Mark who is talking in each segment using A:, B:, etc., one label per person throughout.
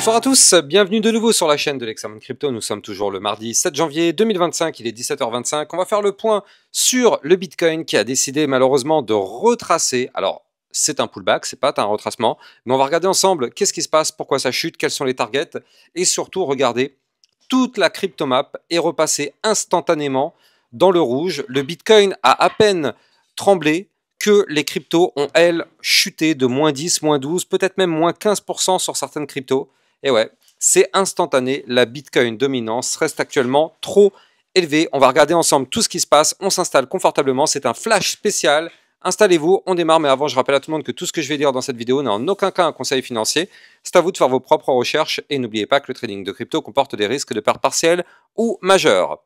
A: Bonsoir à tous, bienvenue de nouveau sur la chaîne de l'Examen Crypto. Nous sommes toujours le mardi 7 janvier 2025, il est 17h25. On va faire le point sur le Bitcoin qui a décidé malheureusement de retracer. Alors, c'est un pullback, c'est pas un retracement, mais on va regarder ensemble qu'est-ce qui se passe, pourquoi ça chute, quels sont les targets, et surtout regarder toute la cryptomap est repassée instantanément dans le rouge. Le Bitcoin a à peine tremblé que les cryptos ont, elles, chuté de moins 10, moins 12, peut-être même moins 15% sur certaines cryptos. Et ouais, c'est instantané, la Bitcoin dominance reste actuellement trop élevée. On va regarder ensemble tout ce qui se passe, on s'installe confortablement, c'est un flash spécial. Installez-vous, on démarre, mais avant je rappelle à tout le monde que tout ce que je vais dire dans cette vidéo n'est en aucun cas un conseil financier. C'est à vous de faire vos propres recherches et n'oubliez pas que le trading de crypto comporte des risques de perte partielle ou majeure.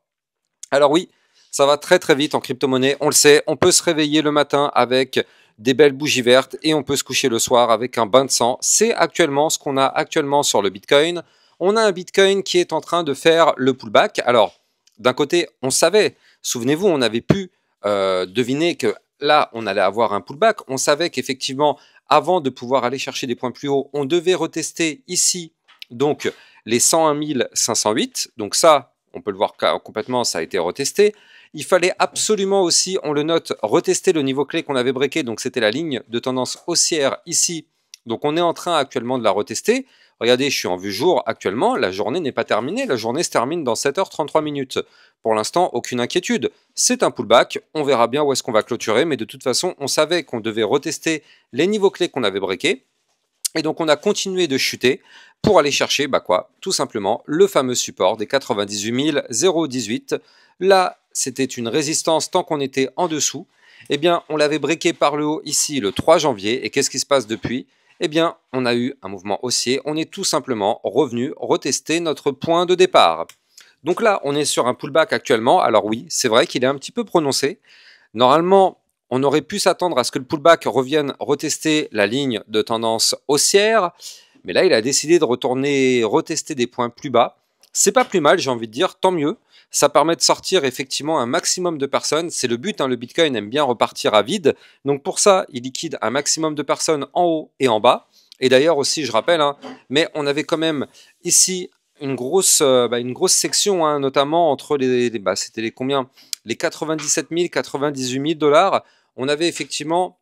A: Alors oui, ça va très très vite en crypto-monnaie, on le sait, on peut se réveiller le matin avec des belles bougies vertes et on peut se coucher le soir avec un bain de sang. C'est actuellement ce qu'on a actuellement sur le Bitcoin. On a un Bitcoin qui est en train de faire le pullback. Alors, d'un côté, on savait, souvenez-vous, on avait pu deviner que là, on allait avoir un pullback. On savait qu'effectivement, avant de pouvoir aller chercher des points plus hauts, on devait retester ici, donc les 101 508. Donc ça, on peut le voir complètement, ça a été retesté. Il fallait absolument aussi, on le note, retester le niveau clé qu'on avait breaké. Donc c'était la ligne de tendance haussière ici. Donc on est en train actuellement de la retester. Regardez, je suis en vue jour actuellement. La journée n'est pas terminée. La journée se termine dans 7h33 minutes. Pour l'instant, aucune inquiétude. C'est un pullback. On verra bien où est-ce qu'on va clôturer. Mais de toute façon, on savait qu'on devait retester les niveaux clés qu'on avait breakés. Et donc on a continué de chuter pour aller chercher, tout simplement, le fameux support des 98 018. Là, c'était une résistance tant qu'on était en dessous. Eh bien, on l'avait breaké par le haut ici le 3 janvier. Et qu'est-ce qui se passe depuis? Eh bien, on a eu un mouvement haussier. On est tout simplement revenu retester notre point de départ. Donc là, on est sur un pullback actuellement. Alors oui, c'est vrai qu'il est un petit peu prononcé. Normalement, on aurait pu s'attendre à ce que le pullback revienne retester la ligne de tendance haussière, mais là, il a décidé de retourner retester des points plus bas. C'est pas plus mal, j'ai envie de dire, tant mieux. Ça permet de sortir effectivement un maximum de personnes. C'est le but, le Bitcoin aime bien repartir à vide. Donc pour ça, il liquide un maximum de personnes en haut et en bas. Et d'ailleurs aussi, je rappelle, mais on avait quand même ici une grosse section, notamment entre c'était les combien? Les 97 000, 98 000 dollars. On avait effectivement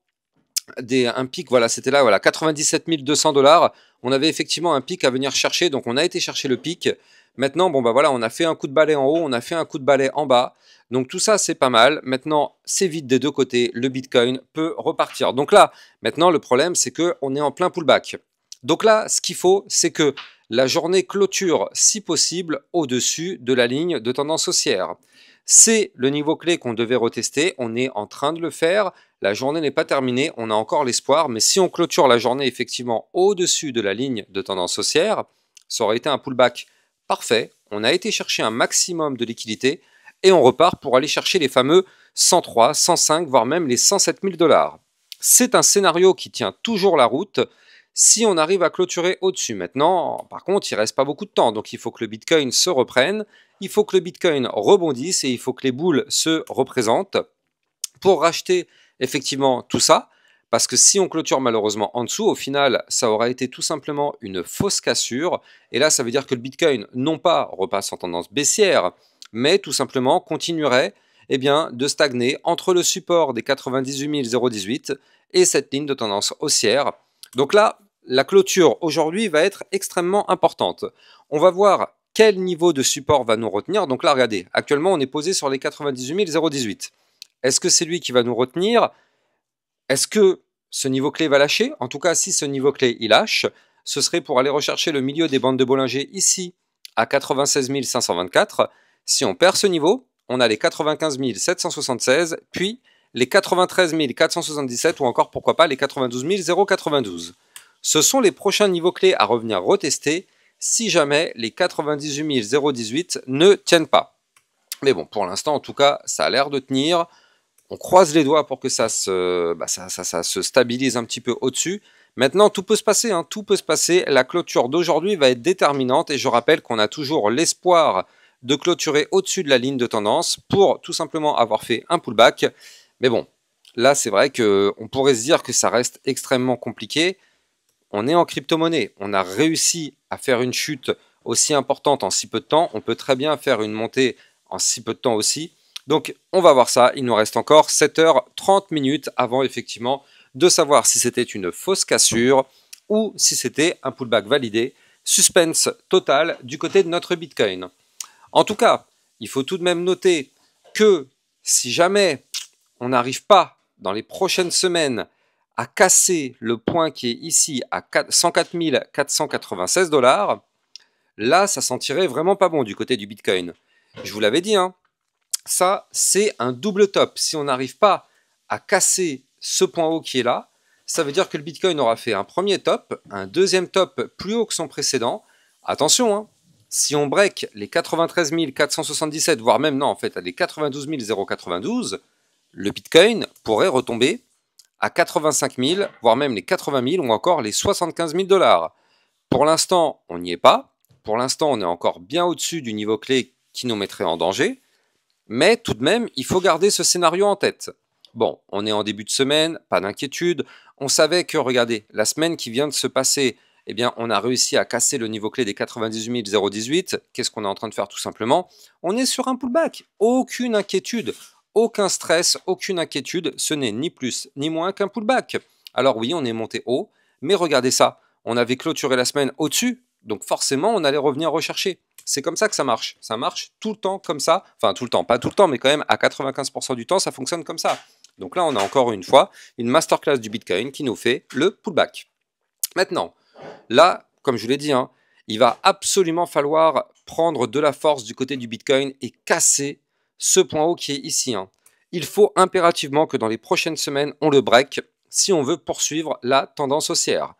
A: un pic, voilà, c'était là, voilà, 97 200 dollars. On avait effectivement un pic à venir chercher, donc on a été chercher le pic. Maintenant, voilà, on a fait un coup de balai en haut, on a fait un coup de balai en bas. Donc tout ça, c'est pas mal. Maintenant, c'est vide des deux côtés. Le Bitcoin peut repartir. Donc là, maintenant, le problème, c'est qu'on est en plein pullback. Donc là, ce qu'il faut, c'est que la journée clôture, si possible, au-dessus de la ligne de tendance haussière. C'est le niveau clé qu'on devait retester. On est en train de le faire. La journée n'est pas terminée. On a encore l'espoir. Mais si on clôture la journée effectivement au-dessus de la ligne de tendance haussière, ça aurait été un pullback parfait. On a été chercher un maximum de liquidité et on repart pour aller chercher les fameux 103, 105, voire même les 107 000 dollars. C'est un scénario qui tient toujours la route si on arrive à clôturer au-dessus. Maintenant, par contre, il ne reste pas beaucoup de temps. Donc il faut que le Bitcoin se reprenne. Il faut que le Bitcoin rebondisse et il faut que les boules se représentent pour racheter effectivement tout ça. Parce que si on clôture malheureusement en dessous, au final, ça aura été tout simplement une fausse cassure. Et là, ça veut dire que le Bitcoin, non pas repasse en tendance baissière, mais tout simplement continuerait de stagner entre le support des 98 018 et cette ligne de tendance haussière. Donc là, la clôture aujourd'hui va être extrêmement importante. On va voir quel niveau de support va nous retenir. Donc là, regardez, actuellement, on est posé sur les 98 018. Est-ce que c'est lui qui va nous retenir? Est-ce que ce niveau clé va lâcher? En tout cas, si ce niveau clé il lâche, ce serait pour aller rechercher le milieu des bandes de Bollinger ici à 96 524. Si on perd ce niveau, on a les 95 776, puis les 93 477 ou encore pourquoi pas les 92 092. Ce sont les prochains niveaux clés à revenir retester si jamais les 98 018 ne tiennent pas. Mais bon, pour l'instant en tout cas, ça a l'air de tenir. On croise les doigts pour que ça se stabilise un petit peu au-dessus. Maintenant, tout peut se passer, tout peut se passer. La clôture d'aujourd'hui va être déterminante et je rappelle qu'on a toujours l'espoir de clôturer au-dessus de la ligne de tendance pour tout simplement avoir fait un pullback. Mais bon, là, c'est vrai qu'on pourrait se dire que ça reste extrêmement compliqué. on est en crypto-monnaie. On a réussi à faire une chute aussi importante en si peu de temps. On peut très bien faire une montée en si peu de temps aussi. Donc, on va voir ça. Il nous reste encore 7h30 avant effectivement de savoir si c'était une fausse cassure ou si c'était un pullback validé. Suspense total du côté de notre Bitcoin. En tout cas, il faut tout de même noter que si jamais on n'arrive pas dans les prochaines semaines à casser le point qui est ici à 104 496 $, là, ça sentirait vraiment pas bon du côté du Bitcoin. Je vous l'avais dit, hein, ça, c'est un double top. Si on n'arrive pas à casser ce point haut qui est là, ça veut dire que le Bitcoin aura fait un premier top, un deuxième top plus haut que son précédent. Attention, hein, si on break les 93 477, voire même non, en fait, les 92 092, le Bitcoin pourrait retomber à 85 000, voire même les 80 000 ou encore les 75 000 $. Pour l'instant, on n'y est pas. Pour l'instant, on est encore bien au-dessus du niveau clé qui nous mettrait en danger. Mais tout de même, il faut garder ce scénario en tête. Bon, on est en début de semaine, pas d'inquiétude. On savait que, regardez, la semaine qui vient de se passer, eh bien, on a réussi à casser le niveau clé des 98 018. Qu'est-ce qu'on est en train de faire tout simplement? On est sur un pullback. Aucune inquiétude, aucun stress, aucune inquiétude. Ce n'est ni plus ni moins qu'un pullback. Alors oui, on est monté haut, mais regardez ça. On avait clôturé la semaine au-dessus, donc forcément, on allait revenir rechercher. C'est comme ça que ça marche. Ça marche tout le temps comme ça. Enfin, tout le temps, pas tout le temps, mais quand même à 95% du temps, ça fonctionne comme ça. Donc là, on a encore une fois une masterclass du Bitcoin qui nous fait le pullback. Maintenant, là, comme je vous l'ai dit, hein, il va absolument falloir prendre de la force du côté du Bitcoin et casser ce point haut qui est ici. Hein. Il faut impérativement que dans les prochaines semaines, on le break si on veut poursuivre la tendance haussière.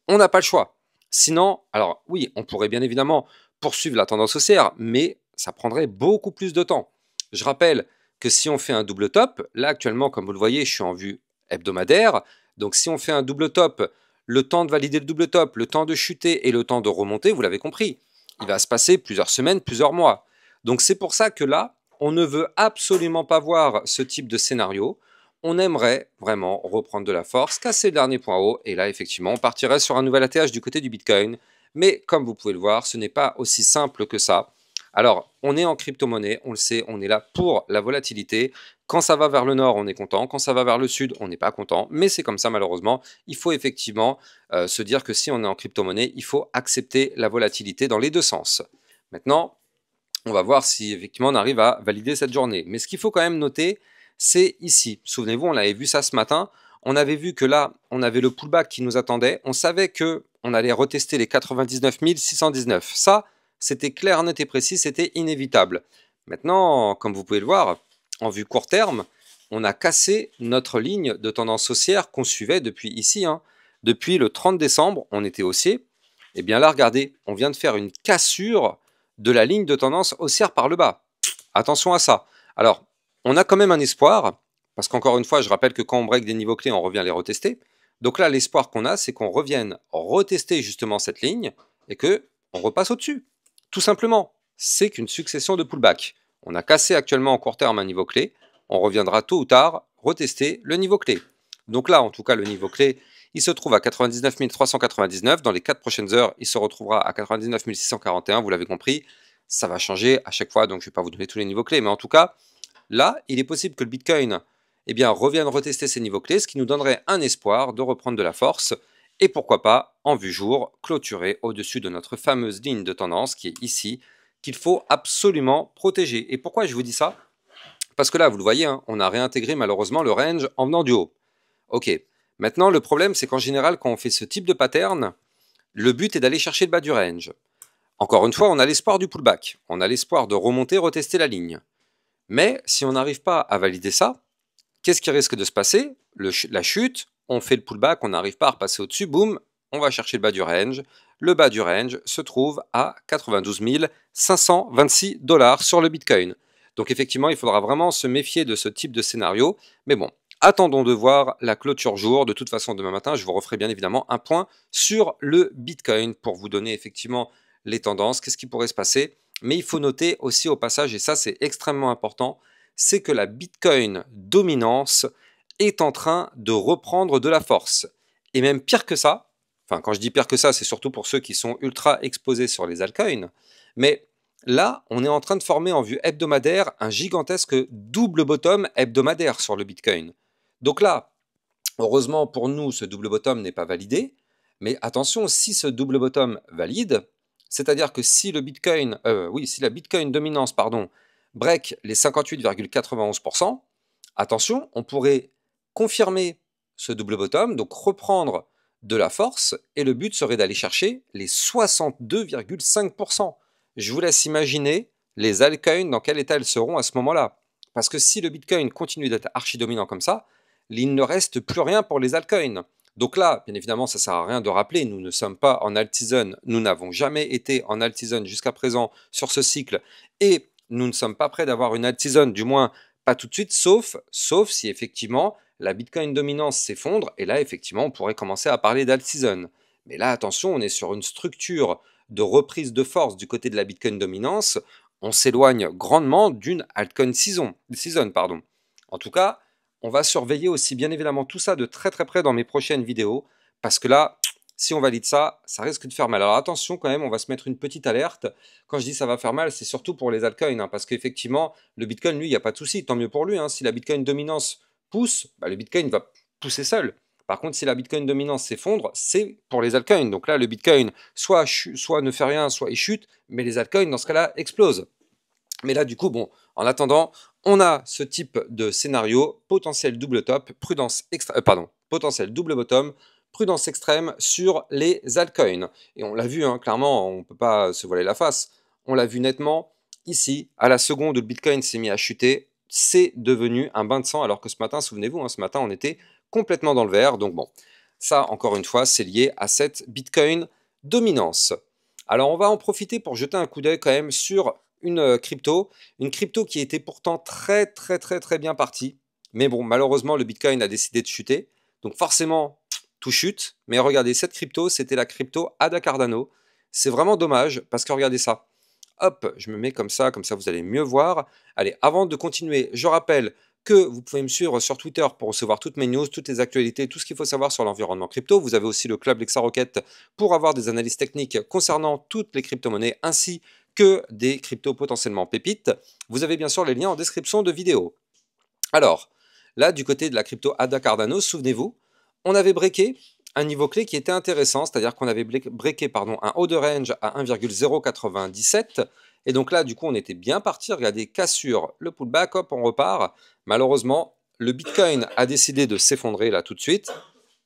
A: On n'a pas le choix. Sinon, alors oui, on pourrait bien évidemment poursuivre la tendance haussière, mais ça prendrait beaucoup plus de temps. Je rappelle que si on fait un double top, là actuellement, comme vous le voyez, je suis en vue hebdomadaire, donc si on fait un double top, le temps de valider le double top, le temps de chuter et le temps de remonter, vous l'avez compris, il va se passer plusieurs semaines, plusieurs mois. Donc c'est pour ça que là, on ne veut absolument pas voir ce type de scénario. On aimerait vraiment reprendre de la force, casser le dernier point haut, et là effectivement on partirait sur un nouvel ATH du côté du Bitcoin. Mais comme vous pouvez le voir, ce n'est pas aussi simple que ça. Alors, on est en crypto-monnaie, on le sait, on est là pour la volatilité. Quand ça va vers le nord, on est content. Quand ça va vers le sud, on n'est pas content. Mais c'est comme ça, malheureusement. Il faut effectivement se dire que si on est en crypto-monnaie, il faut accepter la volatilité dans les deux sens. Maintenant, on va voir si effectivement on arrive à valider cette journée. Mais ce qu'il faut quand même noter, c'est ici. Souvenez-vous, on avait vu ça ce matin. On avait vu que là, on avait le pullback qui nous attendait. On savait que on allait retester les 99 619. Ça, c'était clair, net et précis, c'était inévitable. Maintenant, comme vous pouvez le voir, en vue court terme, on a cassé notre ligne de tendance haussière qu'on suivait depuis ici. Hein. Depuis le 30 décembre, on était haussier. Et bien là, regardez, on vient de faire une cassure de la ligne de tendance haussière par le bas. Attention à ça. Alors, on a quand même un espoir, parce qu'encore une fois, je rappelle que quand on break des niveaux clés, on revient les retester. Donc là, l'espoir qu'on a, c'est qu'on revienne retester justement cette ligne et que on repasse au-dessus. Tout simplement, c'est qu'une succession de pullbacks. On a cassé actuellement en court terme un niveau clé. On reviendra tôt ou tard retester le niveau clé. Donc là, en tout cas, le niveau clé, il se trouve à 99 399. Dans les 4 prochaines heures, il se retrouvera à 99 641. Vous l'avez compris, ça va changer à chaque fois. Donc, je ne vais pas vous donner tous les niveaux clés. Mais en tout cas, là, il est possible que le Bitcoin revienne retester ces niveaux clés, ce qui nous donnerait un espoir de reprendre de la force. Et pourquoi pas, en vue jour, clôturer au-dessus de notre fameuse ligne de tendance qui est ici, qu'il faut absolument protéger. Et pourquoi je vous dis ça? Parce que là, vous le voyez, hein, on a réintégré malheureusement le range en venant du haut. Ok. Maintenant, le problème, c'est qu'en général, quand on fait ce type de pattern, le but est d'aller chercher le bas du range. Encore une fois, on a l'espoir du pullback. On a l'espoir de remonter, retester la ligne. Mais si on n'arrive pas à valider ça, qu'est-ce qui risque de se passer? La chute, on fait le pullback, on n'arrive pas à repasser au-dessus, boum, on va chercher le bas du range. Le bas du range se trouve à 92 526 $ sur le Bitcoin. Donc effectivement, il faudra vraiment se méfier de ce type de scénario. Mais bon, attendons de voir la clôture jour. De toute façon, demain matin, je vous referai bien évidemment un point sur le Bitcoin pour vous donner effectivement les tendances, qu'est-ce qui pourrait se passer. Mais il faut noter aussi au passage, et ça c'est extrêmement important, c'est que la Bitcoin dominance est en train de reprendre de la force. Et même pire que ça, Enfin, quand je dis pire que ça, c'est surtout pour ceux qui sont ultra exposés sur les altcoins. Mais là, on est en train de former en vue hebdomadaire un gigantesque double bottom hebdomadaire sur le Bitcoin. Donc là, heureusement pour nous, ce double bottom n'est pas validé. Mais attention, si ce double bottom valide, c'est-à-dire que si le Bitcoin, si la Bitcoin dominance, pardon, break les 58,91%, attention, on pourrait confirmer ce double bottom, donc reprendre de la force, et le but serait d'aller chercher les 62,5%. Je vous laisse imaginer les altcoins dans quel état elles seront à ce moment-là. Parce que si le Bitcoin continue d'être archi-dominant comme ça, il ne reste plus rien pour les altcoins. Donc là, bien évidemment, ça ne sert à rien de rappeler, nous ne sommes pas en alt-season, nous n'avons jamais été en alt-season jusqu'à présent sur ce cycle, et nous ne sommes pas prêts d'avoir une alt-season, du moins pas tout de suite, sauf si effectivement la Bitcoin dominance s'effondre, et là effectivement on pourrait commencer à parler d'alt-season. Mais là attention, on est sur une structure de reprise de force du côté de la Bitcoin dominance, on s'éloigne grandement d'une altcoin season. En tout cas, on va surveiller aussi bien évidemment tout ça de très très près dans mes prochaines vidéos, parce que là, si on valide ça, ça risque de faire mal. Alors attention quand même, on va se mettre une petite alerte. Quand je dis ça va faire mal, c'est surtout pour les altcoins, hein, parce qu'effectivement, le Bitcoin, lui, il n'y a pas de souci, tant mieux pour lui. Hein. Si la Bitcoin dominance pousse, bah, le Bitcoin va pousser seul. Par contre, si la Bitcoin dominance s'effondre, c'est pour les altcoins. Donc là, le Bitcoin soit ne fait rien, soit il chute, mais les altcoins, dans ce cas-là, explosent. Mais là, du coup, bon, en attendant, on a ce type de scénario, potentiel double top, potentiel double bottom, prudence extrême sur les altcoins. Et on l'a vu, hein, clairement, on ne peut pas se voiler la face. On l'a vu nettement, ici, à la seconde où le Bitcoin s'est mis à chuter, c'est devenu un bain de sang, alors que ce matin, souvenez-vous, hein, ce matin, on était complètement dans le vert. Donc bon, ça, encore une fois, c'est lié à cette Bitcoin dominance. Alors, on va en profiter pour jeter un coup d'œil quand même sur une crypto qui était pourtant très bien partie. Mais bon, malheureusement, le Bitcoin a décidé de chuter. Donc forcément, tout chute. Mais regardez, cette crypto, c'était la crypto ADA Cardano. C'est vraiment dommage parce que regardez ça. Hop, je me mets comme ça vous allez mieux voir. Allez, avant de continuer, je rappelle que vous pouvez me suivre sur Twitter pour recevoir toutes mes news, toutes les actualités, tout ce qu'il faut savoir sur l'environnement crypto. Vous avez aussi le club LexaRocket pour avoir des analyses techniques concernant toutes les crypto-monnaies ainsi que des cryptos potentiellement pépites. Vous avez bien sûr les liens en description de vidéo. Alors, là, du côté de la crypto ADA Cardano, souvenez-vous, on avait breaké un niveau clé qui était intéressant, c'est-à-dire qu'on avait breaké un haut de range à 1,097. Et donc là, du coup, on était bien parti. Regardez, cassure, le pullback, hop, on repart. Malheureusement, le Bitcoin a décidé de s'effondrer là tout de suite.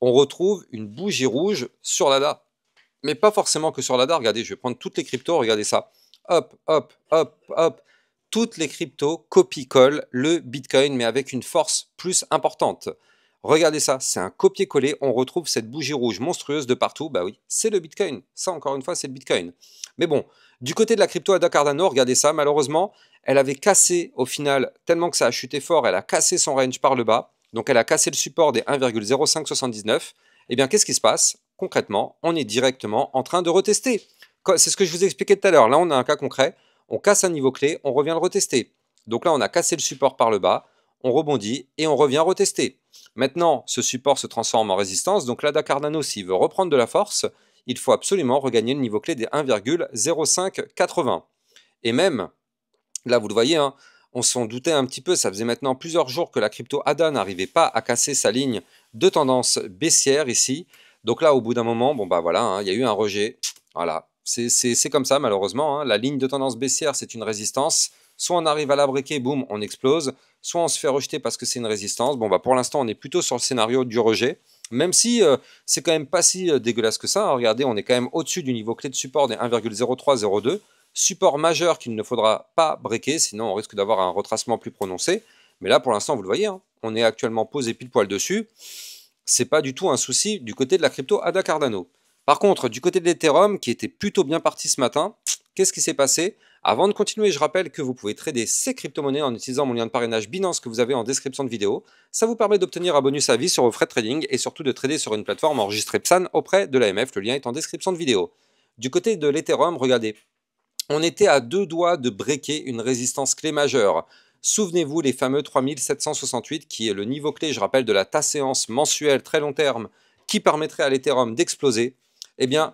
A: On retrouve une bougie rouge sur l'ADA. Mais pas forcément que sur l'ADA. Regardez, je vais prendre toutes les cryptos, regardez ça. Hop, hop, hop, hop. Toutes les cryptos copie-collent le Bitcoin, mais avec une force plus importante. Regardez ça, c'est un copier-coller, on retrouve cette bougie rouge monstrueuse de partout. Bah oui, c'est le Bitcoin. Ça, encore une fois, c'est le Bitcoin. Mais bon, du côté de la crypto ADA Cardano, regardez ça, malheureusement, elle avait cassé au final, tellement que ça a chuté fort, elle a cassé son range par le bas. Donc elle a cassé le support des 1,0579. Eh bien, qu'est-ce qui se passe? Concrètement, on est directement en train de retester. C'est ce que je vous ai expliqué tout à l'heure. Là, on a un cas concret. On casse un niveau clé, on revient le retester. Donc là, on a cassé le support par le bas, on rebondit et on revient retester. Maintenant, ce support se transforme en résistance. Donc l'ADA Cardano, s'il veut reprendre de la force, il faut absolument regagner le niveau clé des 1,0580. Et même, là, vous le voyez, hein, on s'en doutait un petit peu. Ça faisait maintenant plusieurs jours que la crypto ADA n'arrivait pas à casser sa ligne de tendance baissière ici. Donc là, au bout d'un moment, bon bah voilà, hein, il y a eu un rejet. Voilà, c'est comme ça malheureusement. Hein. La ligne de tendance baissière, c'est une résistance. Soit on arrive à la breaker, boum, on explose. Soit on se fait rejeter parce que c'est une résistance. Bon bah pour l'instant, on est plutôt sur le scénario du rejet. Même si c'est quand même pas si dégueulasse que ça. Hein. Regardez, on est quand même au-dessus du niveau clé de support des 1,0302. Support majeur qu'il ne faudra pas breaker, sinon on risque d'avoir un retracement plus prononcé. Mais là, pour l'instant, vous le voyez, hein, on est actuellement posé pile poil dessus. C'est pas du tout un souci du côté de la crypto ADA Cardano. Par contre, du côté de l'Ethereum, qui était plutôt bien parti ce matin, qu'est-ce qui s'est passé? Avant de continuer, je rappelle que vous pouvez trader ces crypto-monnaies en utilisant mon lien de parrainage Binance que vous avez en description de vidéo. Ça vous permet d'obtenir un bonus à vie sur vos frais de trading et surtout de trader sur une plateforme enregistrée PSAN auprès de l'AMF. Le lien est en description de vidéo. Du côté de l'Ethereum, regardez, on était à deux doigts de breaker une résistance clé majeure. Souvenez-vous les fameux 3768 qui est le niveau clé, je rappelle, de la séance mensuelle très long terme qui permettrait à l'Ethereum d'exploser. Eh bien,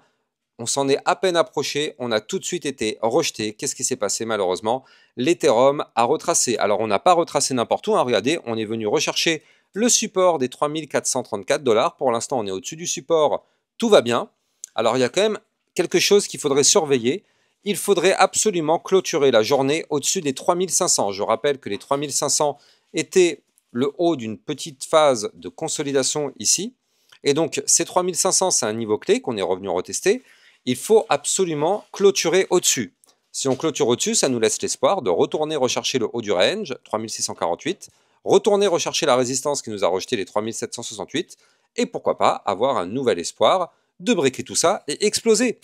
A: on s'en est à peine approché, on a tout de suite été rejeté. Qu'est-ce qui s'est passé malheureusement? L'Ethereum a retracé. Alors on n'a pas retracé n'importe où, hein. Regardez, on est venu rechercher le support des 3434 $. Pour l'instant, on est au-dessus du support, tout va bien. Alors il y a quand même quelque chose qu'il faudrait surveiller. Il faudrait absolument clôturer la journée au-dessus des 3500. Je rappelle que les 3500 étaient le haut d'une petite phase de consolidation ici. Et donc ces 3500, c'est un niveau clé qu'on est revenu retester. Il faut absolument clôturer au-dessus. Si on clôture au-dessus, ça nous laisse l'espoir de retourner rechercher le haut du range, 3648, retourner rechercher la résistance qui nous a rejeté les 3768, et pourquoi pas avoir un nouvel espoir de briquer tout ça et exploser.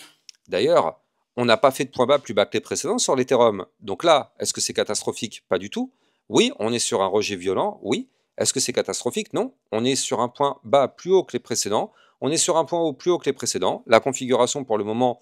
A: D'ailleurs, on n'a pas fait de point bas plus bas que les précédents sur l'Ethereum. Donc là, est-ce que c'est catastrophique? Pas du tout. Oui, on est sur un rejet violent, oui. Est-ce que c'est catastrophique? Non. On est sur un point bas plus haut que les précédents. On est sur un point haut plus haut que les précédents. La configuration, pour le moment,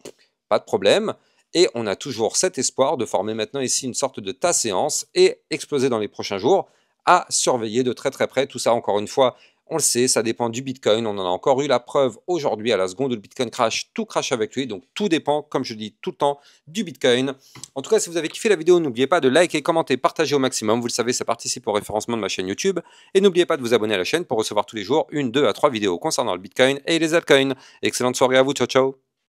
A: pas de problème. Et on a toujours cet espoir de former maintenant ici une sorte de tas séance et exploser dans les prochains jours, à surveiller de très très près. Tout ça, encore une fois, on le sait, ça dépend du Bitcoin. On en a encore eu la preuve aujourd'hui. À la seconde où le Bitcoin crash, tout crash avec lui. Donc tout dépend, comme je dis tout le temps, du Bitcoin. En tout cas, si vous avez kiffé la vidéo, n'oubliez pas de liker, commenter, partager au maximum. Vous le savez, ça participe au référencement de ma chaîne YouTube. Et n'oubliez pas de vous abonner à la chaîne pour recevoir tous les jours 1, 2 à 3 vidéos concernant le Bitcoin et les altcoins. Excellente soirée à vous, ciao ciao.